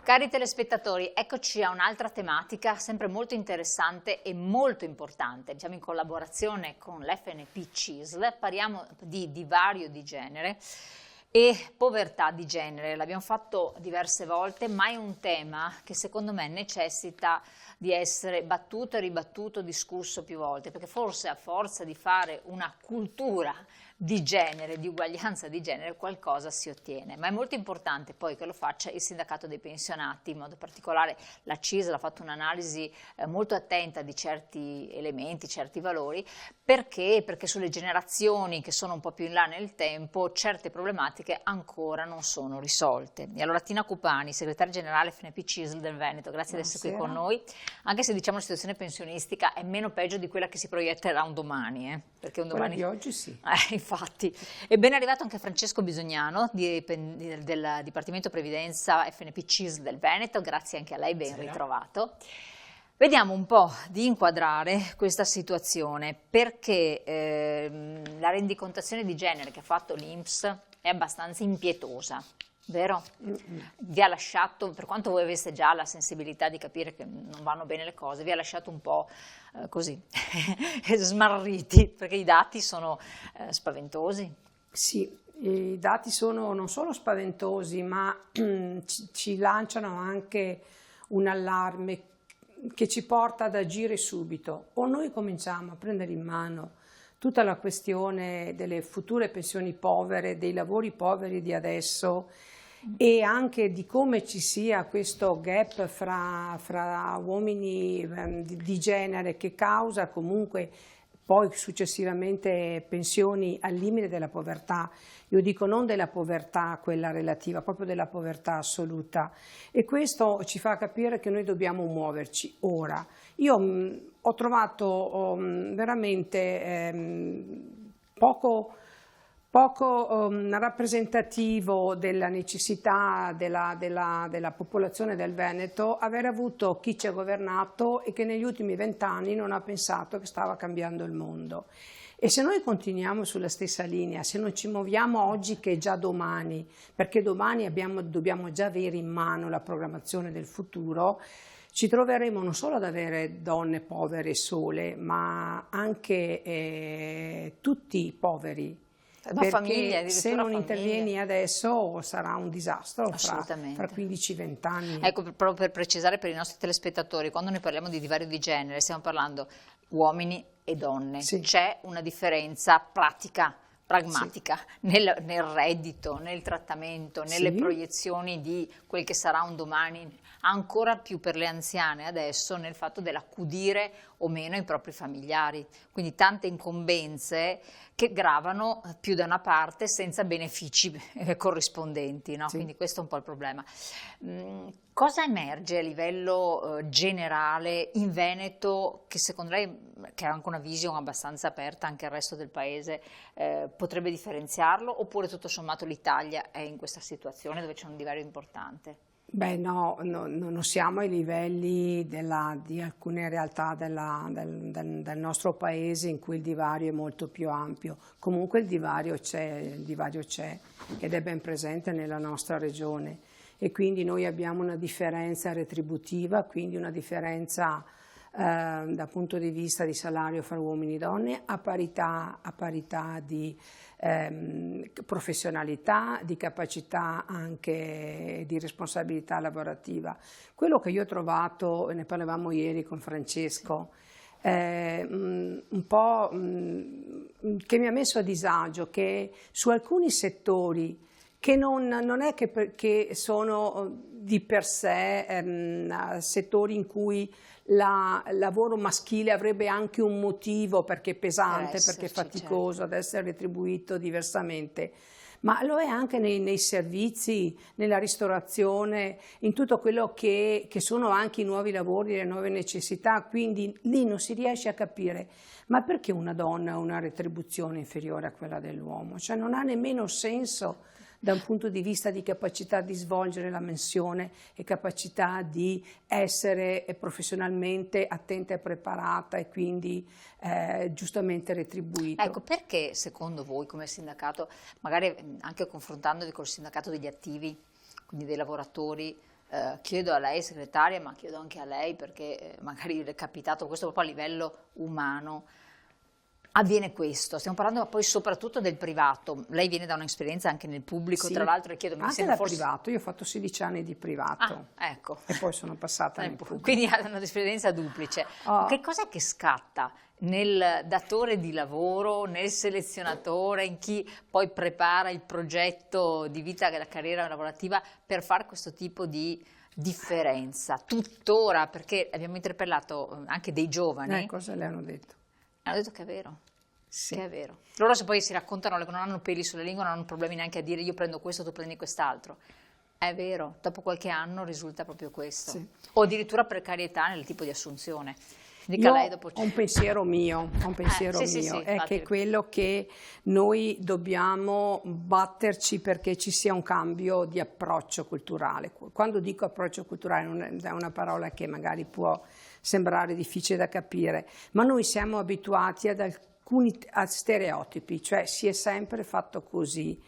Cari telespettatori, eccoci a un'altra tematica sempre molto interessante e molto importante. Siamo in collaborazione con l'FNP CISL, parliamo di divario di genere e povertà di genere. L'abbiamo fatto diverse volte, ma è un tema che secondo me necessita di essere battuto e ribattuto, discusso più volte, perché forse a forza di fare una cultura di genere, di uguaglianza di genere, qualcosa si ottiene. Ma è molto importante poi che lo faccia il sindacato dei pensionati, in modo particolare la CISL ha fatto un'analisi molto attenta di certi elementi, certi valori, perché sulle generazioni che sono un po' più in là nel tempo certe problematiche ancora non sono risolte. E allora Tina Cupani, segretaria generale FNP CISL del Veneto, grazie di essere qui con noi, anche se diciamo la situazione pensionistica è meno peggio di quella che si proietterà un domani, perché un domani... Quella di oggi sì. Infatti. È ben arrivato anche Francesco Bisognano del Dipartimento Previdenza FNP CISL del Veneto, grazie anche a lei, ben ritrovato. Vediamo un po' di inquadrare questa situazione, perché la rendicontazione di genere che ha fatto l'INPS è abbastanza impietosa, vero? Vi ha lasciato, per quanto voi aveste già la sensibilità di capire che non vanno bene le cose, vi ha lasciato un po' così, smarriti, perché i dati sono spaventosi. Sì, i dati sono non solo spaventosi, ma ci lanciano anche un allarme che ci porta ad agire subito. O noi cominciamo a prendere in mano tutta la questione delle future pensioni povere, dei lavori poveri di adesso e anche di come ci sia questo gap fra uomini di genere che causa comunque poi successivamente pensioni al limite della povertà. Io dico non della povertà quella relativa, proprio della povertà assoluta, e questo ci fa capire che noi dobbiamo muoverci ora. Io ho trovato veramente poco rappresentativo della necessità della popolazione del Veneto aver avuto chi ci ha governato e che negli ultimi 20 anni non ha pensato che stava cambiando il mondo. E se noi continuiamo sulla stessa linea, se non ci muoviamo oggi che è già domani, perché domani dobbiamo già avere in mano la programmazione del futuro, ci troveremo non solo ad avere donne povere sole, ma anche tutti poveri. Perché se non intervieni adesso sarà un disastro fra 15-20 anni. Ecco, proprio per precisare per i nostri telespettatori, quando noi parliamo di divario di genere stiamo parlando uomini e donne, sì. C'è una differenza pratica, pragmatica, sì. nel reddito, nel trattamento, nelle proiezioni di quel che sarà un domani, ancora più per le anziane adesso, nel fatto dell'accudire o meno i propri familiari. Quindi tante incombenze che gravano più da una parte senza benefici corrispondenti, no? Sì. Quindi questo è un po' il problema. Cosa emerge a livello generale in Veneto che secondo lei, che ha anche una visione abbastanza aperta anche al resto del paese, potrebbe differenziarlo, oppure tutto sommato l'Italia è in questa situazione dove c'è un divario importante? Beh no, non siamo ai livelli di alcune realtà del nostro paese in cui il divario è molto più ampio. Comunque il divario c'è ed è ben presente nella nostra regione e quindi noi abbiamo una differenza retributiva, quindi una differenza dal punto di vista di salario fra uomini e donne a parità di professionalità, di capacità anche di responsabilità lavorativa. Quello che io ho trovato, ne parlavamo ieri con Francesco, un po' che mi ha messo a disagio, che su alcuni settori che non è che sono di per sé settori in cui il lavoro maschile avrebbe anche un motivo perché è pesante, perché è faticoso, ad essere retribuito diversamente, ma lo è anche nei servizi, nella ristorazione, in tutto quello che sono anche i nuovi lavori, le nuove necessità, quindi lì non si riesce a capire ma perché una donna ha una retribuzione inferiore a quella dell'uomo, cioè non ha nemmeno senso da un punto di vista di capacità di svolgere la mansione e capacità di essere professionalmente attenta e preparata e quindi giustamente retribuito. Ecco, perché secondo voi come sindacato, magari anche confrontandovi col sindacato degli attivi, quindi dei lavoratori, chiedo a lei segretaria, ma chiedo anche a lei perché magari le è capitato questo proprio a livello umano. Avviene questo, stiamo parlando poi soprattutto del privato, lei viene da un'esperienza anche nel pubblico, sì, tra l'altro, e chiedo, anche da privato, io ho fatto 16 anni di privato, ecco. E poi sono passata nel pubblico. Quindi ha un'esperienza duplice. Che cos'è che scatta nel datore di lavoro, nel selezionatore, in chi poi prepara il progetto di vita e la carriera lavorativa per fare questo tipo di differenza? Tuttora, perché abbiamo interpellato anche dei giovani. Cosa le hanno detto? Hanno detto che è vero, sì. Che è vero. Loro se poi si raccontano, non hanno peli sulle lingue, non hanno problemi neanche a dire io prendo questo, tu prendi quest'altro. È vero, dopo qualche anno risulta proprio questo. Sì. O addirittura precarietà nel tipo di assunzione. Dica lei dopo. Ho un pensiero mio, sì, è che quello che noi dobbiamo batterci perché ci sia un cambio di approccio culturale. Quando dico approccio culturale non è una parola che magari può sembrare difficile da capire, ma noi siamo abituati ad alcuni stereotipi, cioè si è sempre fatto così,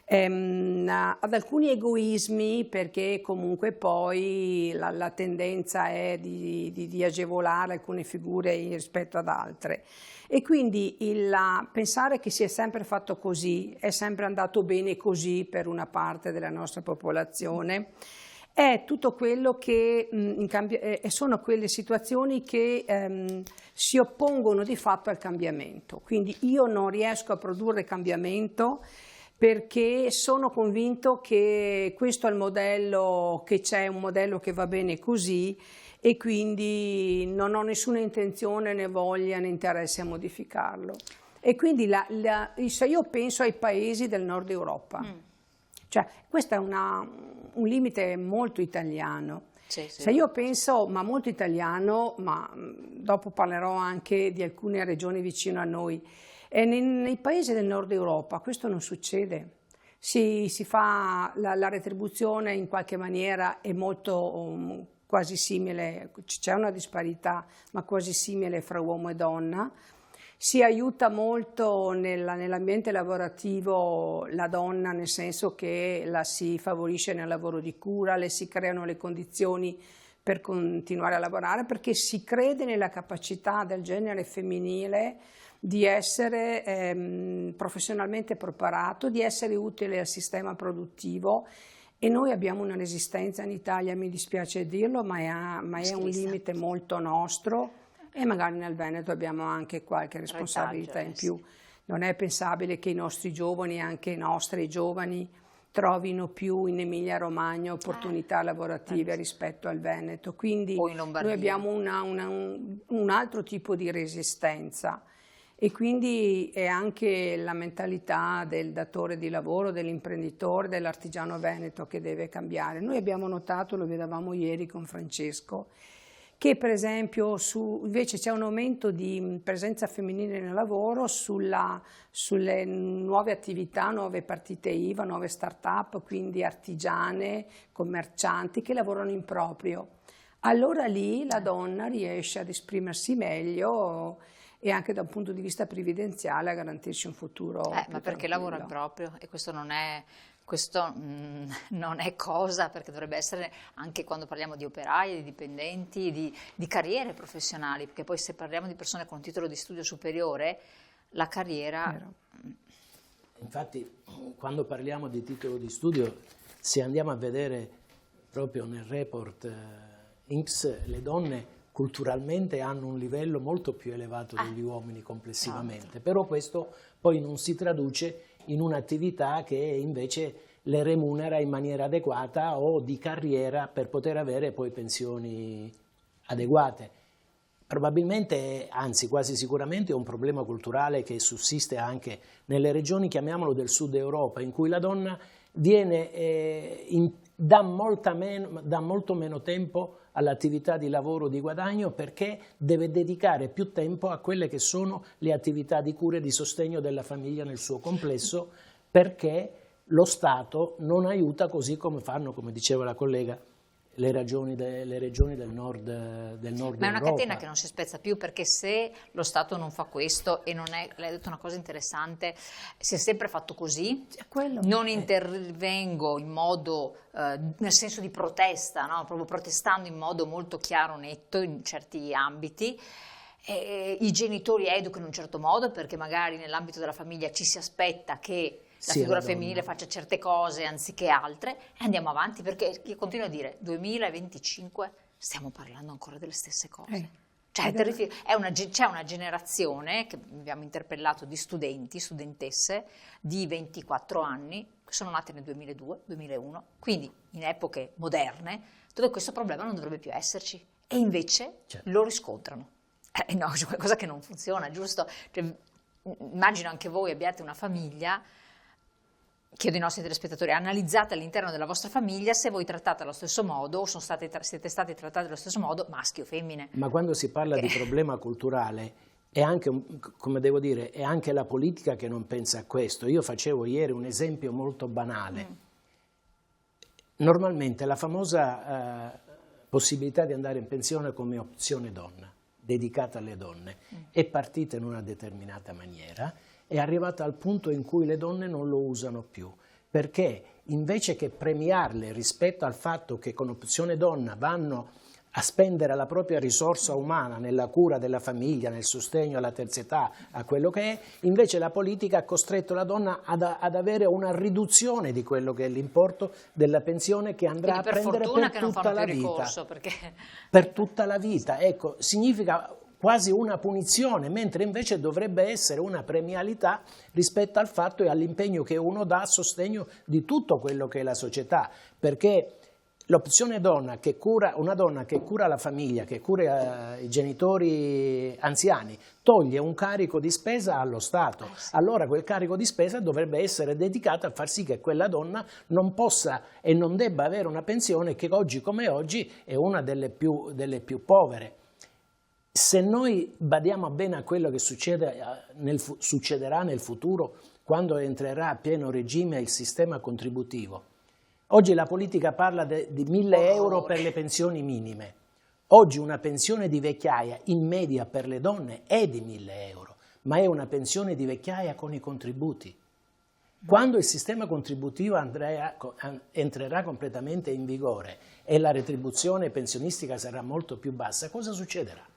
ad alcuni egoismi perché comunque poi la tendenza è di agevolare alcune figure rispetto ad altre e quindi pensare che si è sempre fatto così, è sempre andato bene così per una parte della nostra popolazione, è tutto quello che sono quelle situazioni che si oppongono di fatto al cambiamento. Quindi io non riesco a produrre cambiamento perché sono convinto che questo è il modello che c'è, un modello che va bene così e quindi non ho nessuna intenzione né voglia né interesse a modificarlo. E quindi io penso ai paesi del nord Europa. Cioè, questo è un limite molto italiano. Sì. Se io penso, ma molto italiano, ma dopo parlerò anche di alcune regioni vicino a noi, e nei paesi del nord Europa questo non succede. Si fa la retribuzione in qualche maniera è molto quasi simile, c'è una disparità, ma quasi simile fra uomo e donna. Si aiuta molto nell'ambiente lavorativo la donna, nel senso che la si favorisce nel lavoro di cura, le si creano le condizioni per continuare a lavorare, perché si crede nella capacità del genere femminile di essere professionalmente preparato, di essere utile al sistema produttivo. E noi abbiamo una resistenza in Italia, mi dispiace dirlo, ma è un limite molto nostro. E magari nel Veneto abbiamo anche qualche responsabilità in più. Non è pensabile che i nostri giovani, anche i nostri giovani, trovino più in Emilia-Romagna opportunità lavorative rispetto al Veneto. Quindi noi abbiamo un altro tipo di resistenza e quindi è anche la mentalità del datore di lavoro, dell'imprenditore, dell'artigiano veneto che deve cambiare. Noi abbiamo notato, lo vedevamo ieri con Francesco, che per esempio invece c'è un aumento di presenza femminile nel lavoro sulle nuove attività, nuove partite IVA, nuove start-up, quindi artigiane, commercianti che lavorano in proprio. Allora lì la donna riesce ad esprimersi meglio e anche da un punto di vista previdenziale a garantirsi un futuro più ma perché tranquillo. lavora in proprio e questo non è cosa, perché dovrebbe essere anche quando parliamo di operai, di dipendenti, di carriere professionali, perché poi se parliamo di persone con titolo di studio superiore, la carriera... Infatti, quando parliamo di titolo di studio, se andiamo a vedere proprio nel report INPS, le donne culturalmente hanno un livello molto più elevato degli uomini complessivamente, però questo poi non si traduce in un'attività che invece le remunera in maniera adeguata o di carriera per poter avere poi pensioni adeguate. Probabilmente, anzi quasi sicuramente, è un problema culturale che sussiste anche nelle regioni, chiamiamolo del sud Europa, in cui la donna dà molto meno tempo all'attività di lavoro di guadagno perché deve dedicare più tempo a quelle che sono le attività di cura e di sostegno della famiglia nel suo complesso, perché lo Stato non aiuta così come fanno, come diceva la collega, le regioni del nord Ma è una Europa. catena che non si spezza più, perché se lo Stato non fa questo, e non è, lei ha detto una cosa interessante, si è sempre fatto così, non intervengo in modo, nel senso di protesta, no? Proprio protestando in modo molto chiaro, netto in certi ambiti. I genitori educano in un certo modo, perché magari nell'ambito della famiglia ci si aspetta che la figura femminile faccia certe cose anziché altre, e andiamo avanti, perché io continuo a dire 2025 stiamo parlando ancora delle stesse cose. Cioè, c'è una generazione che abbiamo interpellato di studentesse di 24 anni che sono nate nel 2002, 2001, quindi in epoche moderne, dove questo problema non dovrebbe più esserci, e invece lo riscontrano. No, c'è qualcosa che non funziona, giusto? Cioè, immagino anche voi abbiate una famiglia. Chiedo ai nostri telespettatori, analizzate all'interno della vostra famiglia se voi trattate allo stesso modo o siete stati trattati allo stesso modo, maschi o femmine. Ma quando si parla di problema culturale è anche, come devo dire, è anche la politica che non pensa a questo. Io facevo ieri un esempio molto banale. Normalmente la famosa possibilità di andare in pensione come opzione donna, dedicata alle donne, è partita in una determinata maniera, è arrivata al punto in cui le donne non lo usano più, perché invece che premiarle rispetto al fatto che con opzione donna vanno a spendere la propria risorsa umana nella cura della famiglia, nel sostegno alla terza età, a quello che è, invece la politica ha costretto la donna ad avere una riduzione di quello che è l'importo della pensione, che andrà a prendere per tutta la vita. Per tutta la vita, ecco, significa quasi una punizione, mentre invece dovrebbe essere una premialità rispetto al fatto e all'impegno che uno dà a sostegno di tutto quello che è la società, perché l'opzione donna, una donna che cura la famiglia, che cura i genitori anziani, toglie un carico di spesa allo Stato. Allora quel carico di spesa dovrebbe essere dedicato a far sì che quella donna non possa e non debba avere una pensione che oggi come oggi è una delle più povere. Se noi badiamo bene a quello che succederà nel futuro, quando entrerà a pieno regime il sistema contributivo, oggi la politica parla di 1.000 euro per le pensioni minime. Oggi una pensione di vecchiaia in media per le donne è di 1.000 euro, ma è una pensione di vecchiaia con i contributi. Quando il sistema contributivo entrerà completamente in vigore e la retribuzione pensionistica sarà molto più bassa, cosa succederà?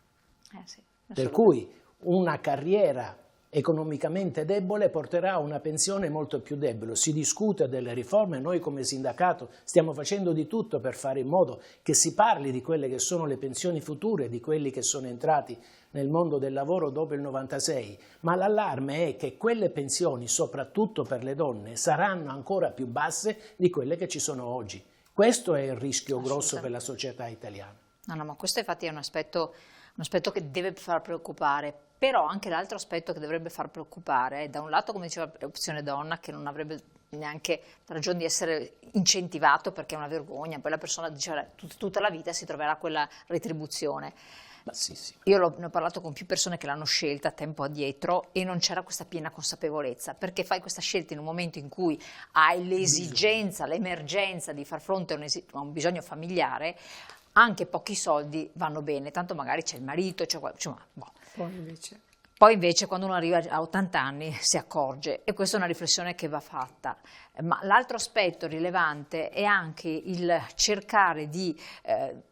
Per cui una carriera economicamente debole porterà a una pensione molto più debole. Si discute delle riforme, noi come sindacato stiamo facendo di tutto per fare in modo che si parli di quelle che sono le pensioni future, di quelli che sono entrati nel mondo del lavoro dopo il 96, ma l'allarme è che quelle pensioni, soprattutto per le donne, saranno ancora più basse di quelle che ci sono oggi. Questo è il rischio grosso per la società italiana. No, ma questo infatti è un aspetto che deve far preoccupare, però anche l'altro aspetto che dovrebbe far preoccupare è, da un lato, come diceva, l'opzione donna, che non avrebbe neanche ragione di essere incentivato perché è una vergogna, poi la persona dice tutta la vita si troverà quella retribuzione. Bassissimo. Io ne ho parlato con più persone che l'hanno scelta tempo addietro e non c'era questa piena consapevolezza, perché fai questa scelta in un momento in cui hai l'esigenza, l'emergenza di far fronte a un bisogno familiare. Anche pochi soldi vanno bene, tanto magari c'è il marito, Poi invece quando uno arriva a 80 anni si accorge, e questa è una riflessione che va fatta. Ma l'altro aspetto rilevante è anche il cercare di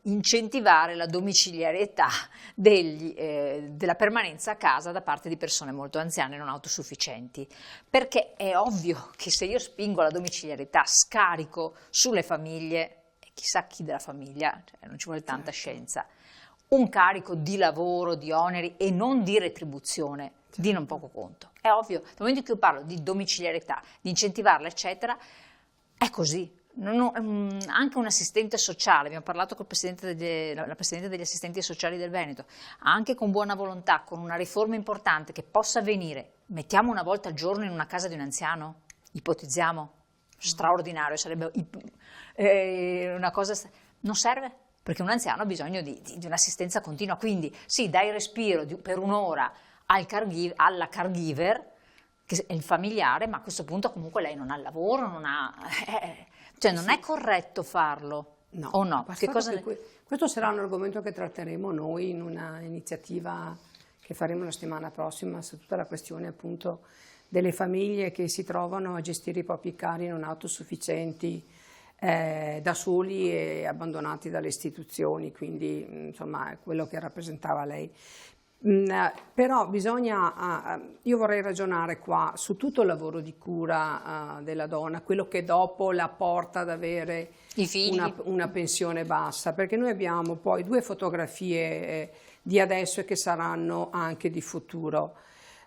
incentivare la domiciliarietà della permanenza a casa da parte di persone molto anziane e non autosufficienti, perché è ovvio che se io spingo la domiciliarietà scarico sulle famiglie, chissà chi della famiglia, cioè non ci vuole tanta scienza, un carico di lavoro, di oneri e non di retribuzione, di non poco conto. È ovvio, dal momento in cui io parlo di domiciliarità, di incentivarla, eccetera, è così. Anche un assistente sociale, abbiamo parlato con la Presidente degli assistenti sociali del Veneto, anche con buona volontà, con una riforma importante che possa avvenire, mettiamo una volta al giorno in una casa di un anziano, ipotizziamo, straordinario, sarebbe una cosa, non serve, perché un anziano ha bisogno di un'assistenza continua, quindi sì, dai respiro per un'ora alla caregiver, che è il familiare, ma a questo punto comunque lei non ha il lavoro, cioè non è corretto farlo, No. O no? Questo sarà un argomento che tratteremo noi in una iniziativa che faremo la settimana prossima su tutta la questione appunto delle famiglie che si trovano a gestire i propri cari non autosufficienti da soli e abbandonati dalle istituzioni, quindi insomma è quello che rappresentava lei. Però io vorrei ragionare qua su tutto il lavoro di cura della donna, quello che dopo la porta ad avere i figli, una pensione bassa, perché noi abbiamo poi 2 fotografie di adesso e che saranno anche di futuro.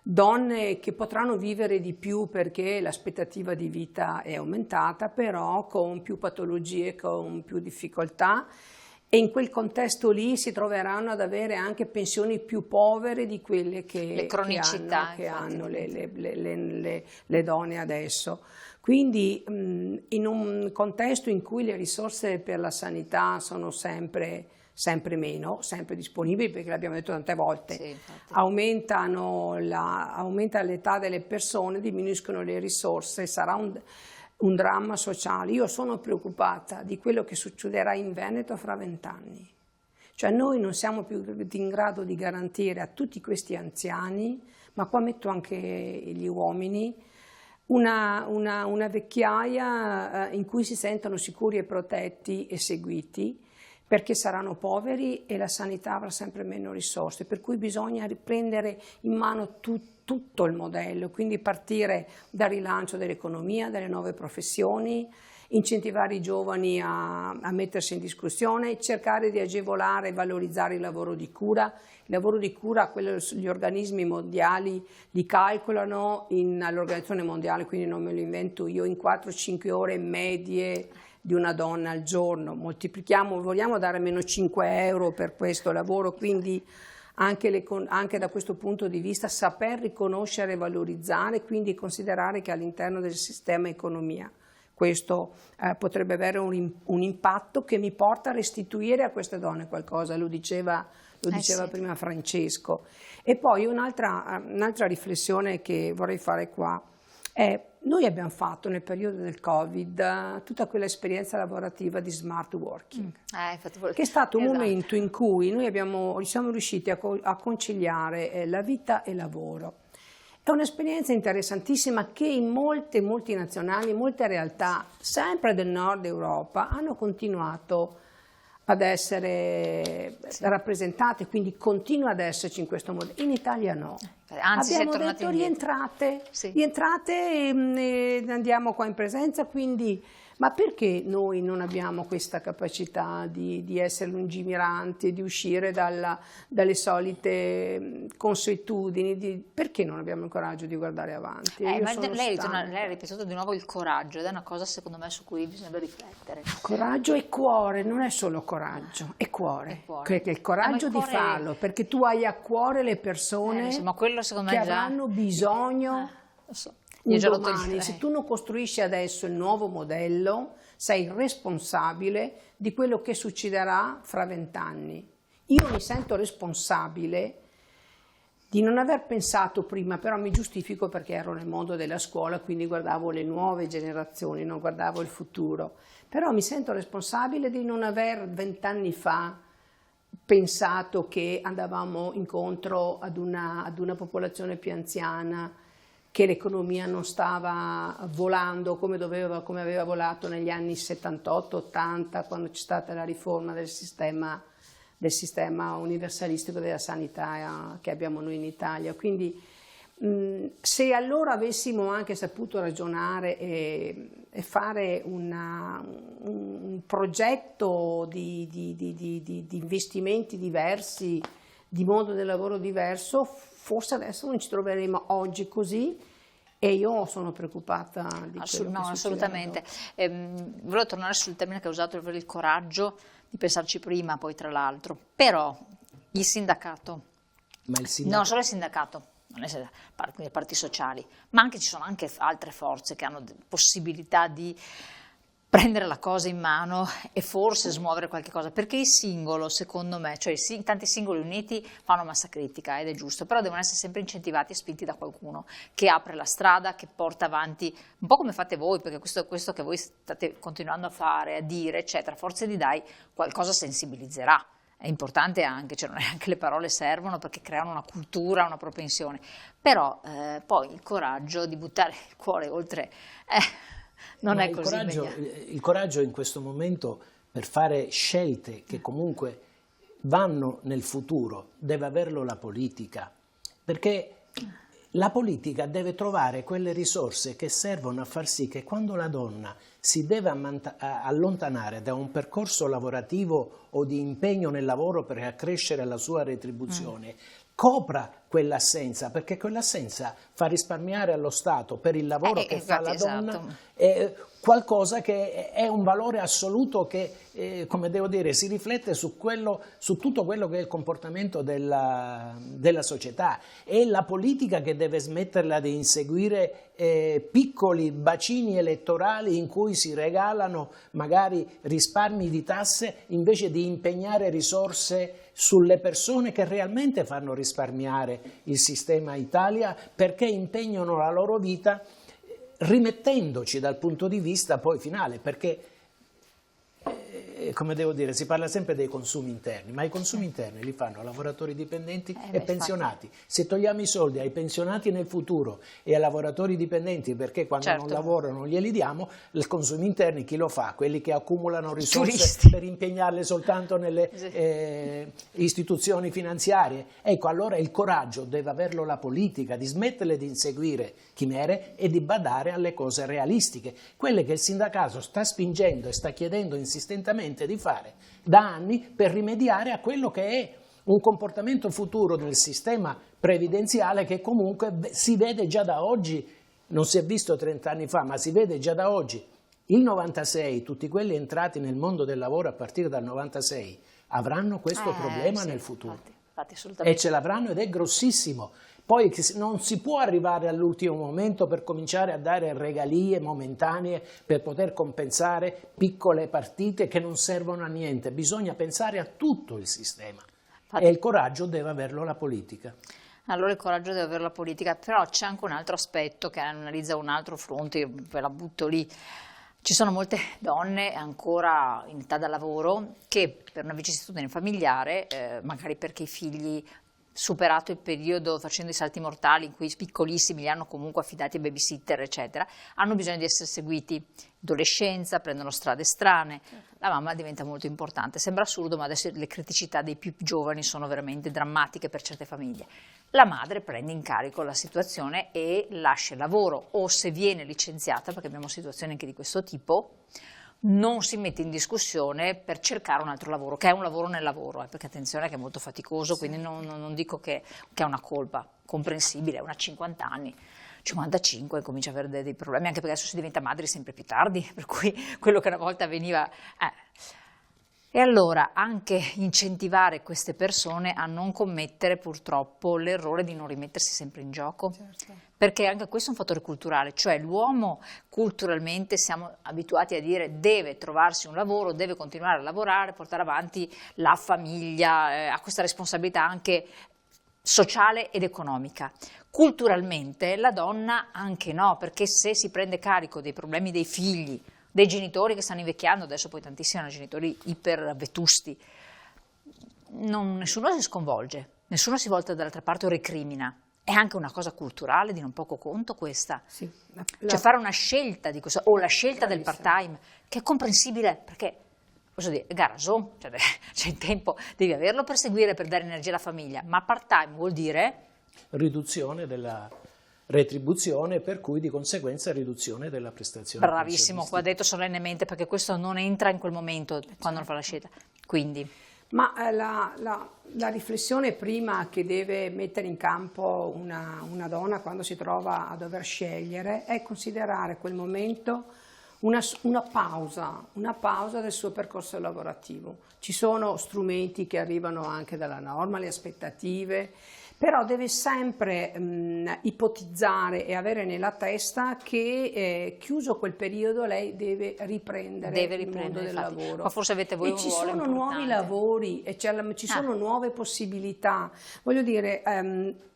Donne che potranno vivere di più perché l'aspettativa di vita è aumentata, però con più patologie, con più difficoltà, e in quel contesto lì si troveranno ad avere anche pensioni più povere di quelle che hanno le donne adesso. Quindi in un contesto in cui le risorse per la sanità sono sempre meno, sempre disponibili, perché l'abbiamo detto tante volte, sì, aumenta l'età delle persone, diminuiscono le risorse, sarà un dramma sociale. Io sono preoccupata di quello che succederà in Veneto fra 20 anni. Cioè noi non siamo più in grado di garantire a tutti questi anziani, ma qua metto anche gli uomini, una vecchiaia in cui si sentono sicuri e protetti e seguiti, perché saranno poveri e la sanità avrà sempre meno risorse, per cui bisogna riprendere in mano tutto il modello, quindi partire dal rilancio dell'economia, dalle nuove professioni, incentivare i giovani a mettersi in discussione, cercare di agevolare e valorizzare il lavoro di cura. Il lavoro di cura, gli organismi mondiali li calcolano all'Organizzazione Mondiale, quindi non me lo invento io, in 4-5 ore medie di una donna al giorno. Moltiplichiamo, vogliamo dare meno 5 euro per questo lavoro, quindi anche da questo punto di vista saper riconoscere e valorizzare, quindi considerare che all'interno del sistema economia questo potrebbe avere un impatto che mi porta a restituire a queste donne qualcosa, lo diceva sì, prima Francesco. E poi un'altra riflessione che vorrei fare qua è: noi abbiamo fatto nel periodo del Covid tutta quell'esperienza lavorativa di smart working, che è stato un momento in cui noi siamo riusciti a conciliare la vita e il lavoro. È un'esperienza interessantissima che in molte multinazionali, in molte realtà, sempre del nord Europa, hanno continuato ad essere rappresentate, quindi continua ad esserci in questo modo. In Italia no. Anzi, abbiamo detto rientrate e andiamo qua in presenza, quindi ma perché noi non abbiamo questa capacità di essere lungimiranti, di uscire dalle solite consuetudini? Perché non abbiamo il coraggio di guardare avanti? Lei ha ripetuto di nuovo il coraggio, ed è una cosa secondo me su cui bisogna riflettere. Coraggio e cuore, non è solo coraggio, è cuore. Perché il coraggio di farlo, perché tu hai a cuore le persone che avranno bisogno. Lo so. Un domani, se tu non costruisci adesso il nuovo modello, sei responsabile di quello che succederà fra 20 anni. Io mi sento responsabile di non aver pensato prima, però mi giustifico perché ero nel mondo della scuola, quindi guardavo le nuove generazioni, non guardavo il futuro. Però mi sento responsabile di non aver 20 anni fa pensato che andavamo incontro ad una popolazione più anziana, che l'economia non stava volando come aveva volato negli anni 78-80, quando c'è stata la riforma del sistema universalistico della sanità che abbiamo noi in Italia. Quindi se allora avessimo anche saputo ragionare e fare un progetto di investimenti diversi, di modo del lavoro diverso, forse adesso non ci troveremo oggi così, e io sono preoccupata di quello che assolutamente. Volevo tornare sul termine che ha usato, per il coraggio di pensarci prima, poi tra l'altro. Però il sindacato, non solo il sindacato, non è quindi parti sociali, ma ci sono anche altre forze che hanno possibilità di prendere la cosa in mano e forse smuovere qualche cosa, perché il singolo, secondo me, cioè tanti singoli uniti fanno massa critica ed è giusto, però devono essere sempre incentivati e spinti da qualcuno che apre la strada, che porta avanti, un po' come fate voi, perché questo che voi state continuando a fare, a dire, eccetera, Forza Italia qualcosa sensibilizzerà. È importante anche, cioè non è anche le parole servono perché creano una cultura, una propensione, però poi il coraggio di buttare il cuore oltre... non è così il coraggio in questo momento per fare scelte che comunque vanno nel futuro deve averlo la politica, perché la politica deve trovare quelle risorse che servono a far sì che quando la donna si deve allontanare da un percorso lavorativo o di impegno nel lavoro per accrescere la sua retribuzione, copra quell'assenza, perché quell'assenza fa risparmiare allo Stato per il lavoro che fa la donna qualcosa che è un valore assoluto che, come devo dire, si riflette su tutto quello che è il comportamento della società. È la politica che deve smetterla di inseguire piccoli bacini elettorali in cui si regalano magari risparmi di tasse invece di impegnare risorse sulle persone che realmente fanno risparmiare il sistema Italia, perché impegnano la loro vita rimettendoci dal punto di vista poi finale, perché come devo dire, si parla sempre dei consumi interni, ma i consumi interni li fanno lavoratori dipendenti e pensionati. Se togliamo i soldi ai pensionati nel futuro e ai lavoratori dipendenti perché quando non lavorano non glieli diamo, i consumi interni chi lo fa? Quelli che accumulano risorse per impegnarle soltanto nelle istituzioni finanziarie. Ecco, allora il coraggio deve averlo la politica, di smetterle di inseguire chimere e di badare alle cose realistiche, quelle che il sindacato sta spingendo e sta chiedendo insistentemente di fare da anni per rimediare a quello che è un comportamento futuro del sistema previdenziale che comunque si vede già da oggi, non si è visto 30 anni fa, ma si vede già da oggi. Il 96, tutti quelli entrati nel mondo del lavoro a partire dal 96 avranno questo problema nel futuro. Infatti, e ce l'avranno ed è grossissimo. Poi non si può arrivare all'ultimo momento per cominciare a dare regalie momentanee per poter compensare piccole partite che non servono a niente. Bisogna pensare a tutto il sistema. E il coraggio deve averlo la politica. Allora il coraggio deve averlo la politica, però c'è anche un altro aspetto che analizza un altro fronte, io ve la butto lì. Ci sono molte donne ancora in età da lavoro che per una vicissitudine familiare, magari perché i figli, superato il periodo facendo i salti mortali in cui i piccolissimi li hanno comunque affidati ai babysitter eccetera, hanno bisogno di essere seguiti. Adolescenza, prendono strade strane, la mamma diventa molto importante. Sembra assurdo, ma adesso le criticità dei più giovani sono veramente drammatiche per certe famiglie. La madre prende in carico la situazione e lascia il lavoro, o se viene licenziata, perché abbiamo situazioni anche di questo tipo, non si mette in discussione per cercare un altro lavoro, che è un lavoro nel lavoro, perché attenzione che è molto faticoso, quindi non dico che è una colpa, comprensibile, è una 50 anni, 55 comincia ad avere dei problemi, anche perché adesso si diventa madri sempre più tardi, per cui quello che una volta avveniva... E allora anche incentivare queste persone a non commettere purtroppo l'errore di non rimettersi sempre in gioco, perché anche questo è un fattore culturale, cioè l'uomo culturalmente siamo abituati a dire deve trovarsi un lavoro, deve continuare a lavorare, portare avanti la famiglia, ha questa responsabilità anche sociale ed economica. Culturalmente la donna anche no, perché se si prende carico dei problemi dei figli, dei genitori che stanno invecchiando, adesso poi tantissimi hanno genitori ipervetusti, nessuno si sconvolge, nessuno si volta dall'altra parte o recrimina. È anche una cosa culturale di non poco conto questa. Sì, cioè fare una scelta di questo, o la scelta del part-time, che è comprensibile, perché, posso dire, garazon, cioè c'è il tempo, devi averlo per seguire, per dare energia alla famiglia, ma part-time vuol dire... riduzione della retribuzione, per cui di conseguenza riduzione della prestazione. Bravissimo, qua detto solennemente, perché questo non entra in quel momento quando non fa la scelta. Quindi... Ma la riflessione prima che deve mettere in campo una donna quando si trova a dover scegliere è considerare quel momento una pausa del suo percorso lavorativo. Ci sono strumenti che arrivano anche dalla norma, le aspettative, però deve sempre ipotizzare e avere nella testa che chiuso quel periodo lei deve riprendere il mondo del lavoro. Ma forse avete voi un ruolo importante. Ci sono nuovi lavori e ci sono nuove possibilità, voglio dire,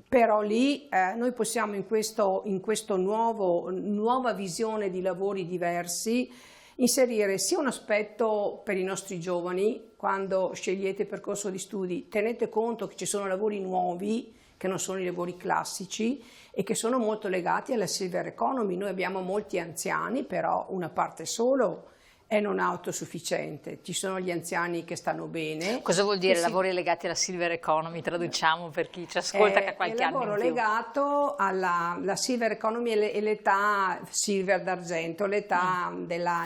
però lì noi possiamo in questo nuova visione di lavori diversi inserire sia un aspetto per i nostri giovani. Quando scegliete il percorso di studi, tenete conto che ci sono lavori nuovi, che non sono i lavori classici e che sono molto legati alla silver economy. Noi abbiamo molti anziani, però una parte solo è non autosufficiente. Ci sono gli anziani che stanno bene. Cosa vuol dire lavori legati alla silver economy? Traduciamo per chi ci ascolta che ha qualche anno in più. È lavoro legato alla silver economy e l'età silver d'argento, l'età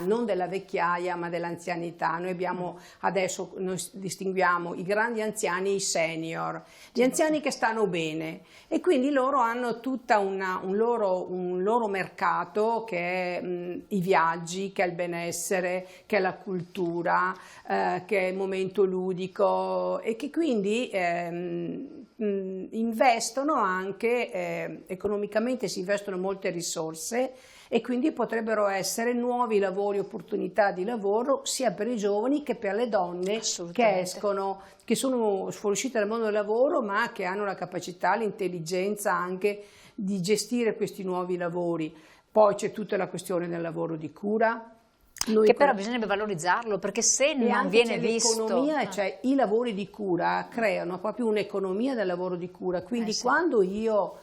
non della vecchiaia ma dell'anzianità. Noi abbiamo adesso, noi distinguiamo i grandi anziani e i senior, gli anziani che stanno bene, e quindi loro hanno tutta un loro mercato che è i viaggi, che è il benessere, che è la cultura, che è il momento ludico, e che quindi investono anche, economicamente si investono molte risorse, e quindi potrebbero essere nuovi lavori, opportunità di lavoro sia per i giovani che per le donne che escono, che sono fuoriuscite dal mondo del lavoro ma che hanno la capacità, l'intelligenza anche di gestire questi nuovi lavori. Poi c'è tutta la questione del lavoro di cura, che però bisognerebbe valorizzarlo, perché se non viene visto... L'economia, cioè i lavori di cura creano proprio un'economia del lavoro di cura, quindi quando io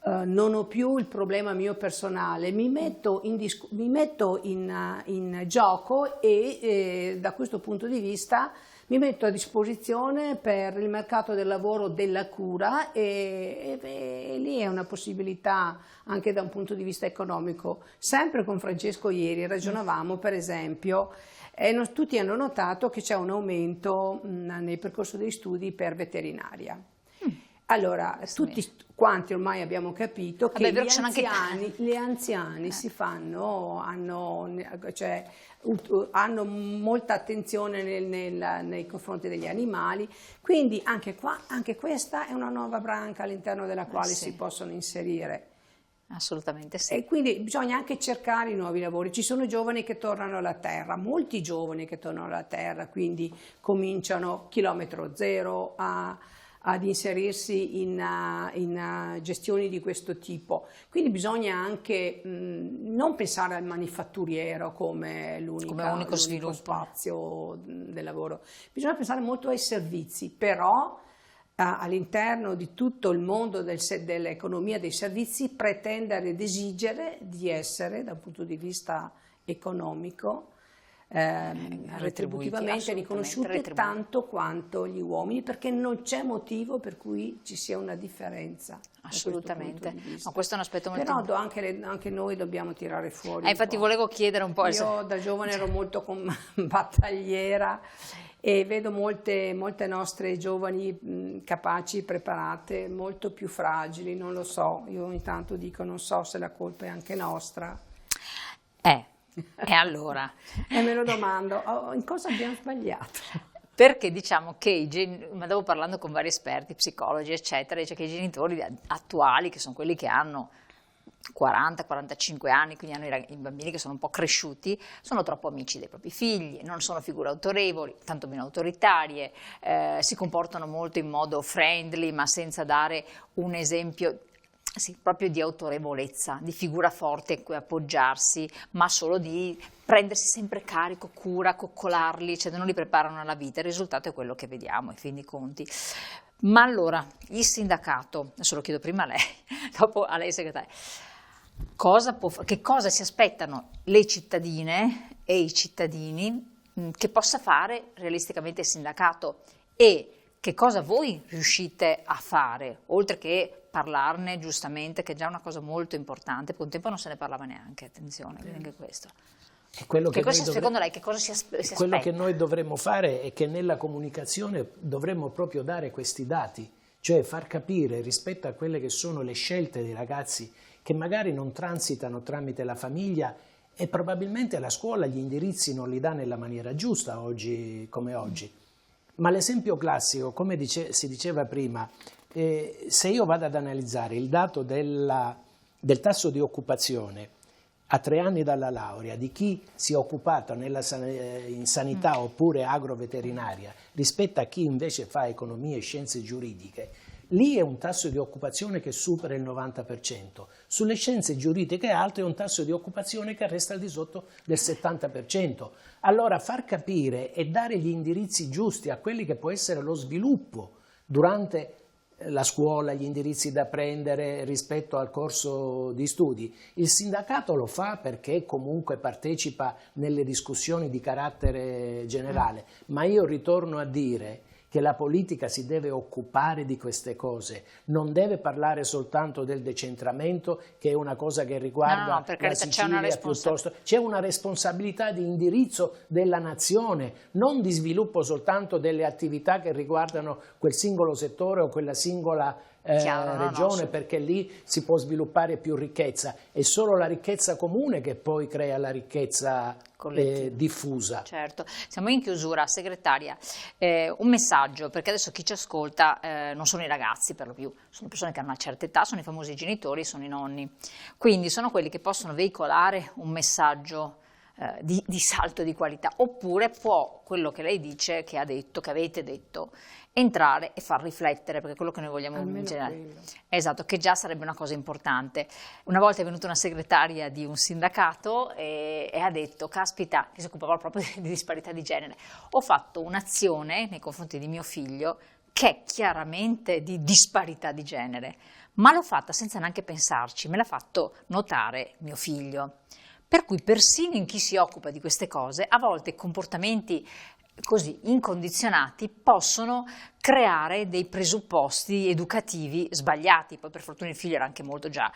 non ho più il problema mio personale, mi metto in gioco e da questo punto di vista mi metto a disposizione per il mercato del lavoro della cura, e lì è una possibilità anche da un punto di vista economico. Sempre con Francesco ieri ragionavamo, per esempio, tutti hanno notato che c'è un aumento nel percorso degli studi per veterinaria. Allora, tutti quanti ormai abbiamo capito che gli anziani si fanno, hanno molta attenzione nei confronti degli animali, quindi anche questa è una nuova branca all'interno della quale si possono inserire. Assolutamente sì. E quindi bisogna anche cercare i nuovi lavori. Ci sono giovani che tornano alla terra, molti giovani che tornano alla terra, quindi cominciano chilometro zero ad inserirsi in gestioni di questo tipo. Quindi bisogna anche non pensare al manifatturiero come l'unico spazio del lavoro, bisogna pensare molto ai servizi, però all'interno di tutto il mondo dell'economia dei servizi pretendere ed esigere di essere, dal punto di vista economico, retributivamente riconosciute tanto quanto gli uomini, perché non c'è motivo per cui ci sia una differenza. Assolutamente, ma questo è un aspetto molto importante. Però anche noi dobbiamo tirare fuori. Infatti volevo chiedere un po'. Io da giovane ero molto battagliera e vedo molte nostre giovani capaci, preparate, molto più fragili, non lo so, io ogni tanto dico non so se la colpa è anche nostra. E allora? E me lo domando, in cosa abbiamo sbagliato? Perché diciamo che ma stavo parlando con vari esperti, psicologi eccetera, dice che i genitori attuali, che sono quelli che hanno 40-45 anni, quindi hanno i bambini che sono un po' cresciuti, sono troppo amici dei propri figli, non sono figure autorevoli, tanto meno autoritarie, si comportano molto in modo friendly ma senza dare un esempio proprio di autorevolezza, di figura forte a cui appoggiarsi, ma solo di prendersi sempre carico, cura, coccolarli, cioè non li preparano alla vita. Il risultato è quello che vediamo, in fin dei conti. Ma allora, il sindacato, adesso lo chiedo prima a lei, dopo a lei segretaria, che cosa si aspettano le cittadine e i cittadini che possa fare realisticamente il sindacato, e che cosa voi riuscite a fare, oltre che parlarne giustamente, che è già una cosa molto importante, poi un tempo non se ne parlava neanche, attenzione, anche questo. Secondo lei che cosa si aspetta? Quello che noi dovremmo fare è che nella comunicazione dovremmo proprio dare questi dati, cioè far capire rispetto a quelle che sono le scelte dei ragazzi che magari non transitano tramite la famiglia, e probabilmente la scuola gli indirizzi non li dà nella maniera giusta oggi come oggi. Ma l'esempio classico, come si diceva prima, se io vado ad analizzare il dato del tasso di occupazione a 3 anni dalla laurea di chi si è occupato in sanità oppure agroveterinaria rispetto a chi invece fa economia e scienze giuridiche, lì è un tasso di occupazione che supera il 90%. Sulle scienze giuridiche alte è un tasso di occupazione che resta al di sotto del 70%. Allora far capire e dare gli indirizzi giusti a quelli che può essere lo sviluppo durante la scuola, gli indirizzi da prendere rispetto al corso di studi. Il sindacato lo fa perché comunque partecipa nelle discussioni di carattere generale, ma io ritorno a dire che la politica si deve occupare di queste cose, non deve parlare soltanto del decentramento, che è una cosa che riguarda la Sicilia piuttosto. C'è una responsabilità di indirizzo della nazione, non di sviluppo soltanto delle attività che riguardano quel singolo settore o quella singola regione, perché lì si può sviluppare più ricchezza. È solo la ricchezza comune che poi crea la ricchezza diffusa. Certo. Siamo in chiusura, segretaria. Un messaggio, perché adesso chi ci ascolta non sono i ragazzi per lo più, sono persone che hanno una certa età, sono i famosi genitori, sono i nonni. Quindi sono quelli che possono veicolare un messaggio di salto di qualità, oppure può, quello che lei dice, che ha detto, che avete detto, entrare e far riflettere, perché quello che noi vogliamo in generale, esatto, che già sarebbe una cosa importante. Una volta è venuta una segretaria di un sindacato e ha detto, caspita, che si occupava proprio di disparità di genere, ho fatto un'azione nei confronti di mio figlio che è chiaramente di disparità di genere, ma l'ho fatta senza neanche pensarci, me l'ha fatto notare mio figlio. Per cui persino in chi si occupa di queste cose, a volte comportamenti così incondizionati possono creare dei presupposti educativi sbagliati. Poi per fortuna il figlio era anche molto già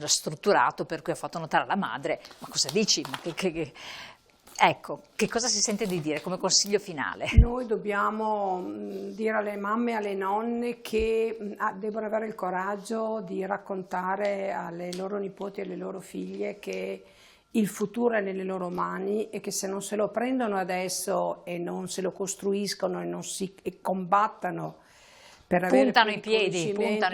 strutturato, per cui ha fatto notare alla madre, ma cosa dici? Ma ecco, che cosa si sente di dire come consiglio finale? Noi dobbiamo dire alle mamme e alle nonne che devono avere il coraggio di raccontare alle loro nipoti e alle loro figlie che il futuro è nelle loro mani e che se non se lo prendono adesso e non se lo costruiscono e non si combattano per avere puntano i piedi. Guarda,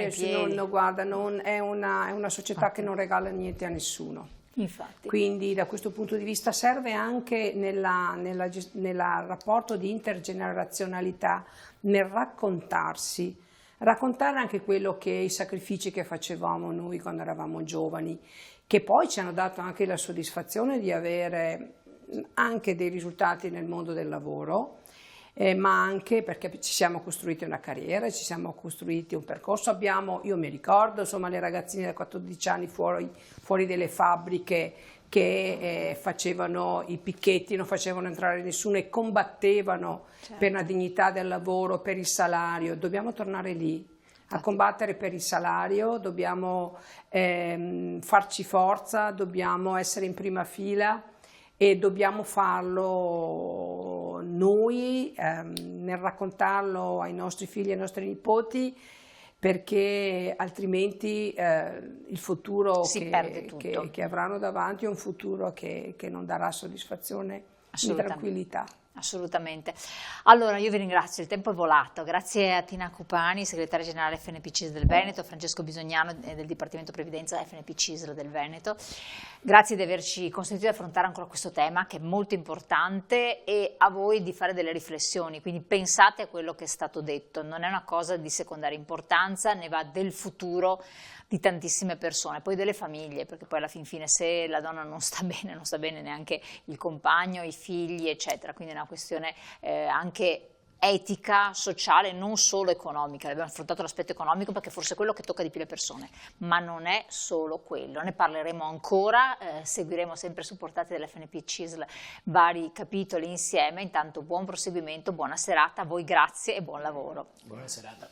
è una società che non regala niente a nessuno. Infatti. Quindi da questo punto di vista serve anche nel rapporto di intergenerazionalità, nel raccontare anche quello che i sacrifici che facevamo noi quando eravamo giovani, che poi ci hanno dato anche la soddisfazione di avere anche dei risultati nel mondo del lavoro, ma anche perché ci siamo costruiti una carriera, ci siamo costruiti un percorso. Io mi ricordo, insomma, le ragazzine da 14 anni fuori delle fabbriche che facevano i picchetti, non facevano entrare nessuno e combattevano per la dignità del lavoro, per il salario. Dobbiamo tornare lì a combattere per il salario, dobbiamo farci forza, dobbiamo essere in prima fila e dobbiamo farlo noi, nel raccontarlo ai nostri figli e ai nostri nipoti, perché altrimenti il futuro che avranno davanti è un futuro che non darà soddisfazione né tranquillità. Assolutamente. Allora io vi ringrazio, il tempo è volato, grazie a Tina Cupani, segretaria generale FNP CISL del Veneto, Francesco Bisognano del Dipartimento Previdenza FNP CISL del Veneto, grazie di averci consentito di affrontare ancora questo tema che è molto importante e a voi di fare delle riflessioni, quindi pensate a quello che è stato detto, non è una cosa di secondaria importanza, ne va del futuro di tantissime persone, poi delle famiglie, perché poi alla fin fine se la donna non sta bene neanche il compagno, i figli, eccetera, quindi è una questione anche etica, sociale, non solo economica. Abbiamo affrontato l'aspetto economico perché forse è quello che tocca di più le persone, ma non è solo quello. Ne parleremo ancora, seguiremo sempre supportati dall'FNP CISL vari capitoli insieme. Intanto buon proseguimento, buona serata, a voi grazie e buon lavoro. Buona serata.